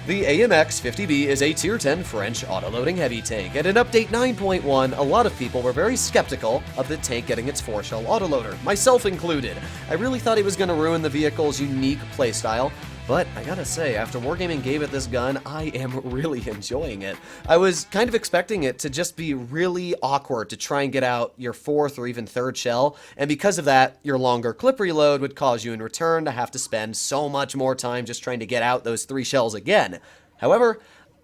The Amx 50B is a Tier 10 French autoloading heavy tank, and in Update 9.1, a lot of people were very skeptical of the tank getting its 4-shell autoloader, myself included. I really thought it was going to ruin the vehicle's unique playstyle, but I gotta say, after Wargaming gave it this gun, I am really enjoying it. I was kind of expecting it to just be really awkward to try and get out your 4th or even 3rd shell, and because of that, your longer clip reload would cause you in return to have to spend so much more time just trying to get out those 3 shells again. However,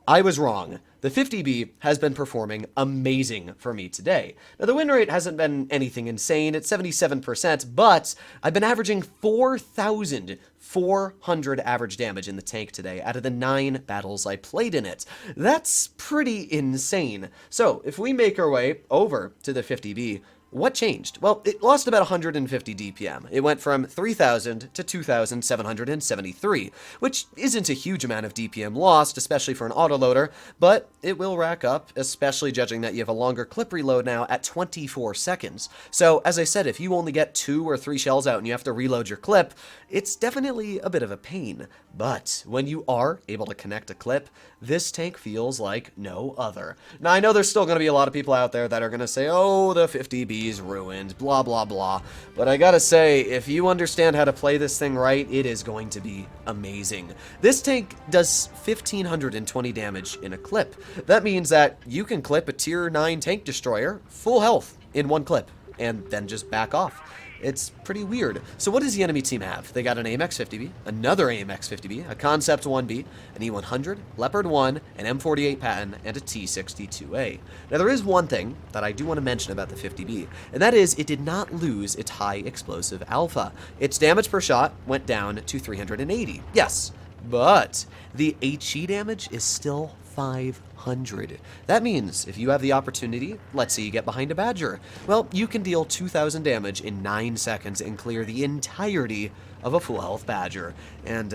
I was wrong. The 50B has been performing amazing for me today. Now, the win rate hasn't been anything insane, it's 77%, but I've been averaging 4,400 average damage in the tank today out of the 9 battles I played in it. That's pretty insane. So, if we make our way over to the 50B, what changed? Well, it lost about 150 DPM. It went from 3,000 to 2,773, which isn't a huge amount of DPM lost, especially for an autoloader, but it will rack up, especially judging that you have a longer clip reload now at 24 seconds. So, as I said, if you only get 2 or 3 shells out and you have to reload your clip, it's definitely a bit of a pain. But when you are able to connect a clip, this tank feels like no other. Now, I know there's still going to be a lot of people out there that are going to say, oh, the 50B's ruined, blah, blah, blah. But I gotta say, if you understand how to play this thing right, it is going to be amazing. This tank does 1,520 damage in a clip. That means that you can clip a tier 9 tank destroyer full health in one clip, and then just back off. It's pretty weird. So what does the enemy team have? They got an Amx 50B, another Amx 50B, a Concept 1B, an E100, Leopard 1, an M48 Patton, and a T62A. Now there is one thing that I do want to mention about the 50B, and that is it did not lose its high explosive alpha. Its damage per shot went down to 380. Yes, but the HE damage is still 500. That means if you have the opportunity, let's say you get behind a Badger, well, you can deal 2,000 damage in 9 seconds and clear the entirety of a full health Badger. And,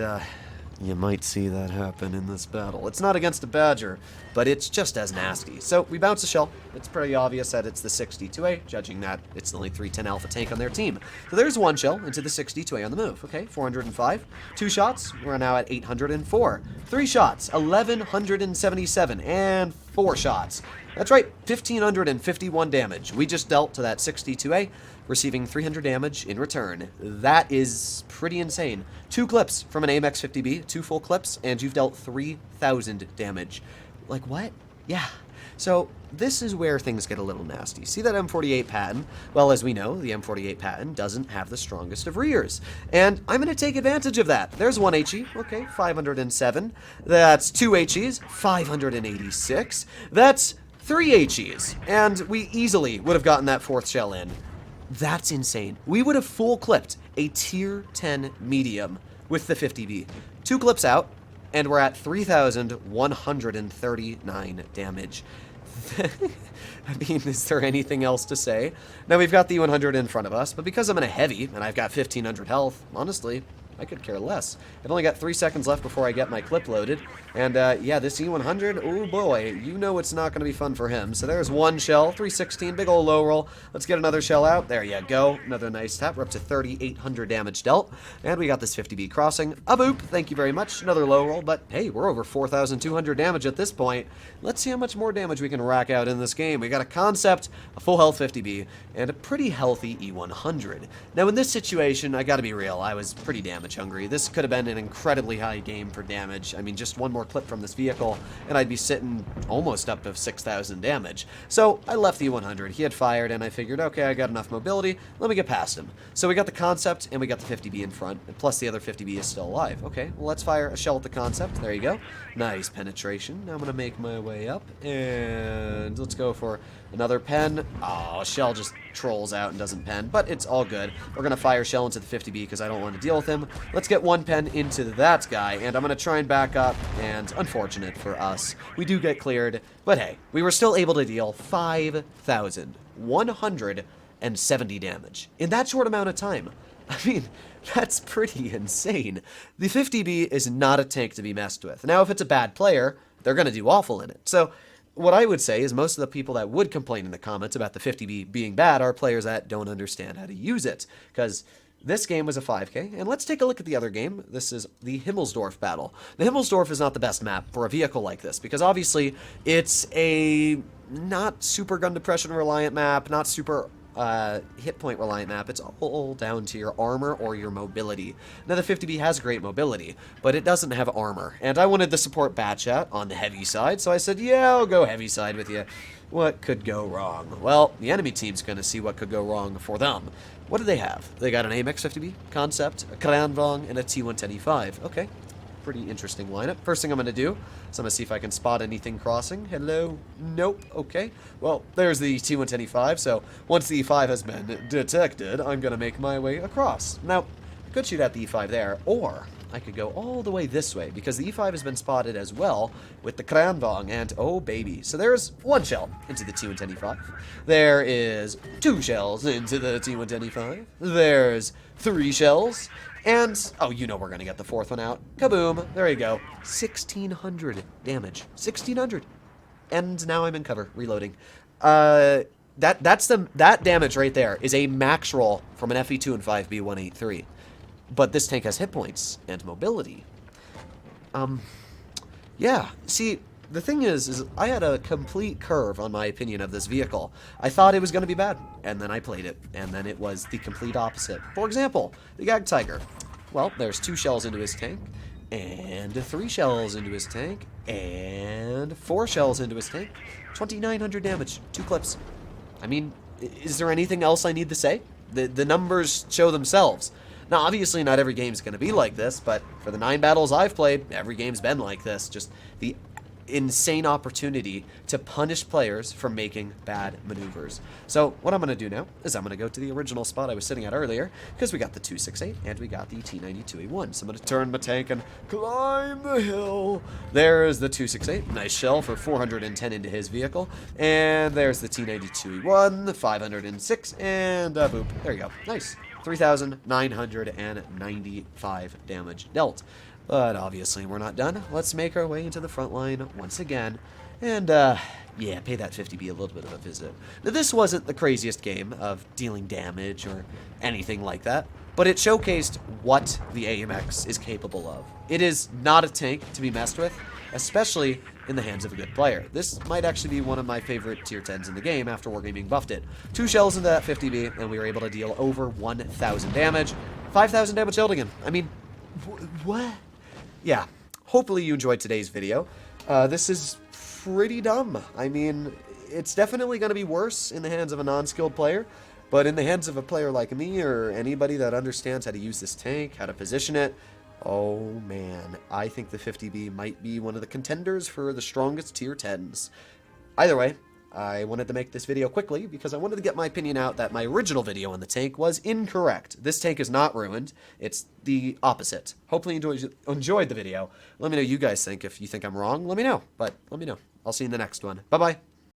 you might see that happen in this battle. It's not against a Badger, but it's just as nasty. So we bounce a shell. It's pretty obvious that it's the 62A, judging that it's the only 310 alpha tank on their team. So there's one shell into the 62A on the move. Okay, 405. 2 shots, we're now at 804. 3 shots, 1,177. And 4 shots. That's right, 1,551 damage. We just dealt to that 62A, receiving 300 damage in return. That is pretty insane. 2 clips from an Amx 50B, 2 full clips, and you've dealt 3,000 damage. Like, what? Yeah. So, this is where things get a little nasty. See that M48 Patton? Well, as we know, the M48 Patton doesn't have the strongest of rears. And I'm going to take advantage of that. There's 1 HE, okay, 507. That's 2 HEs, 586. That's 3 HEs, and we easily would have gotten that 4th shell in. That's insane. We would have full clipped a tier 10 medium with the 50B. 2 clips out, and we're at 3,139 damage. I mean, is there anything else to say? Now, we've got the 100 in front of us, but because I'm in a heavy, and I've got 1,500 health, honestly, I could care less. I've only got 3 seconds left before I get my clip loaded. And, yeah, this E100, oh boy, you know it's not going to be fun for him. So there's 1 shell, 316, big ol' low roll. Let's get another shell out. There you go. Another nice tap. We're up to 3,800 damage dealt. And we got this 50B crossing. A boop. Thank you very much. Another low roll. But, hey, we're over 4,200 damage at this point. Let's see how much more damage we can rack out in this game. We got a Concept, a full health 50B, and a pretty healthy E100. Now, in this situation, I gotta be real, I was pretty damaged hungry. This could have been an incredibly high game for damage. I mean, just one more clip from this vehicle, and I'd be sitting almost up to 6,000 damage. So I left the 100. He had fired, and I figured, okay, I got enough mobility. Let me get past him. So we got the Concept, and we got the 50B in front, and plus the other 50B is still alive. Okay, well, let's fire a shell at the Concept. There you go. Nice penetration. Now I'm going to make my way up, and let's go for another pen. Oh, shell just trolls out and doesn't pen, but it's all good. We're going to fire shell into the 50B because I don't want to deal with him. Let's get 1 pen into that guy, and I'm going to try and back up, and unfortunate for us, we do get cleared, but hey, we were still able to deal 5,170 damage in that short amount of time. I mean, that's pretty insane. The 50B is not a tank to be messed with. Now, if it's a bad player, they're going to do awful in it. So, what I would say is most of the people that would complain in the comments about the 50B being bad are players that don't understand how to use it. Because This game was a 5K, and let's take a look at the other game. This is the Himmelsdorf battle. The Himmelsdorf is not the best map for a vehicle like this, because obviously it's a not super gun depression reliant map, not super hit point reliant map. It's all down to your armor or your mobility. Now the 50B has great mobility, but it doesn't have armor, and I wanted to support Batchat on the heavy side, so I said, yeah, I'll go heavy side with you. What could go wrong? Well, the enemy team's going to see what could go wrong for them. What do they have? They got an Amx 50B, Concept, a Kranvang, and a T110E5. Okay, pretty interesting lineup. First thing I'm going to do is I'm going to see if I can spot anything crossing. Hello? Nope. Okay. Well, there's the T110E5, so once the E5 has been detected, I'm going to make my way across. Now, I could shoot at the E5 there, or I could go all the way this way, because the E5 has been spotted as well with the Kranvang, and oh baby. So there's one shell into the T110E5. There is 2 shells into the T110E5. There's 3 shells. And, oh, you know we're going to get the 4th one out. Kaboom. There you go. 1,600 damage. 1,600. And now I'm in cover, reloading. That damage right there is a max roll from an FE2 and 5B 183. But this tank has hit points and mobility. Yeah, see, the thing is I had a complete curve on my opinion of this vehicle. I thought it was going to be bad, and then I played it, and then it was the complete opposite. For example, the Gag Tiger. Well, there's 2 shells into his tank, and 3 shells into his tank, and 4 shells into his tank. 2,900 damage, 2 clips. I mean, is there anything else I need to say? The numbers show themselves. Now, obviously, not every game's going to be like this, but for the 9 battles I've played, every game's been like this. Just the insane opportunity to punish players for making bad maneuvers. So, what I'm going to do now is I'm going to go to the original spot I was sitting at earlier, because we got the 268 and we got the T92A1. So I'm going to turn my tank and climb the hill. There's the 268. Nice shell for 410 into his vehicle. And there's the T92A1, 506, and boop. There you go. Nice. 3,995 damage dealt. But obviously we're not done. Let's make our way into the front line once again. And, yeah, pay that 50B a little bit of a visit. Now, this wasn't the craziest game of dealing damage or anything like that, but it showcased what the AMX is capable of. It is not a tank to be messed with, especially in the hands of a good player. This might actually be one of my favorite tier 10s in the game after Wargaming buffed it. 2 shells into that 50B, and we were able to deal over 1,000 damage. 5,000 damage dealt again. I mean, what? Yeah, hopefully you enjoyed today's video. This is pretty dumb. I mean, it's definitely going to be worse in the hands of a non-skilled player, but in the hands of a player like me or anybody that understands how to use this tank, how to position it, oh man, I think the 50B might be one of the contenders for the strongest tier 10s. Either way, I wanted to make this video quickly because I wanted to get my opinion out that my original video on the tank was incorrect. This tank is not ruined. It's the opposite. Hopefully you enjoyed the video. Let me know what you guys think. If you think I'm wrong, let me know. But let me know. I'll see you in the next one. Bye-bye.